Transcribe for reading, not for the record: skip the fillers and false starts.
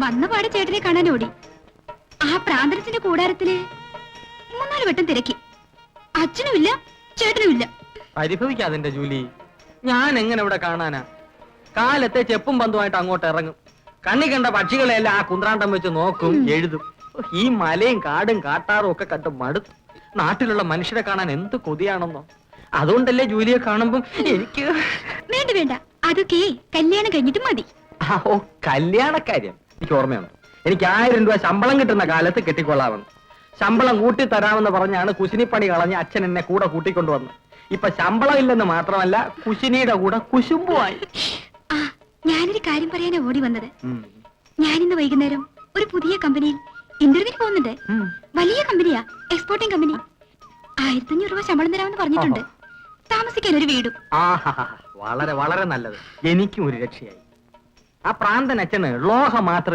വന്ന പാടെ ചേട്ടനെ കാണാൻ ഓടി. ആ പ്രാന്തരത്തിന്റെ കൂടാരത്തില് 3-4 വട്ടം തിരക്കി. അച്ഛനുമില്ല, ചേട്ടനുമില്ല. പരിഭവിക്കാതിന്റെ ജൂലി, ഞാൻ എങ്ങനെ ഇവിടെ കാണാനാ? കാലത്തെ ചെപ്പും പന്തുമായിട്ട് അങ്ങോട്ട് ഇറങ്ങും. കണ്ണി കണ്ട പക്ഷികളെല്ലാം ആ കുന്ത്രാണ്ടം വെച്ച് നോക്കും, എഴുതും. ഈ മലയും കാടും കാട്ടാറും ഒക്കെ കണ്ട് മടുത്തു. നാട്ടിലുള്ള മനുഷ്യരെ കാണാൻ എന്ത് കൊതിയാണെന്നോ. അതുകൊണ്ടല്ലേ ജൂലിയെ കാണുമ്പം എനിക്ക് വേണ്ട വേണ്ട, അതൊക്കെ കല്യാണം കഴിഞ്ഞിട്ട് മതി. ഓ, കല്യാണക്കാര്യം എനിക്ക് ഓർമ്മയുണ്ട്. എനിക്ക് 1000 രൂപ ശമ്പളം കിട്ടുന്ന കാലത്ത് കെട്ടിക്കൊള്ളാമെന്ന്. ശമ്പളം കൂട്ടി തരാമെന്ന് പറഞ്ഞാണ് കുശിനിപ്പണി കളഞ്ഞ് അച്ഛൻ എന്നെ കൂടെ കൂട്ടിക്കൊണ്ടുവന്ന്. ഇപ്പൊ ശമ്പളം ഇല്ലെന്ന് മാത്രമല്ല, കുശിനിയുടെ കൂടെ കുശുമ്പുമായി. ആ, ഞാനൊരു കാര്യം പറയാനാ ഓടി വന്നത്. ഞാനിന്ന് വൈകുന്നേരം ഒരു പുതിയ കമ്പനിയിൽ ഇന്റർവ്യൂവിന് പോകുന്നുണ്ട്. വലിയ കമ്പനിയാ, എക്സ്പോർട്ടിംഗ് കമ്പനി. 1500 രൂപ ശമ്പളം തരാമെന്ന് പറഞ്ഞിട്ടുണ്ട്. താമസിക്കാൻ ഒരു വീടും. വളരെ വളരെ നല്ലത്. എനിക്കും ഒരു രക്ഷയായി. ആ പ്രാന്തൻ അച്ഛന് ലോഹ മാത്രമേ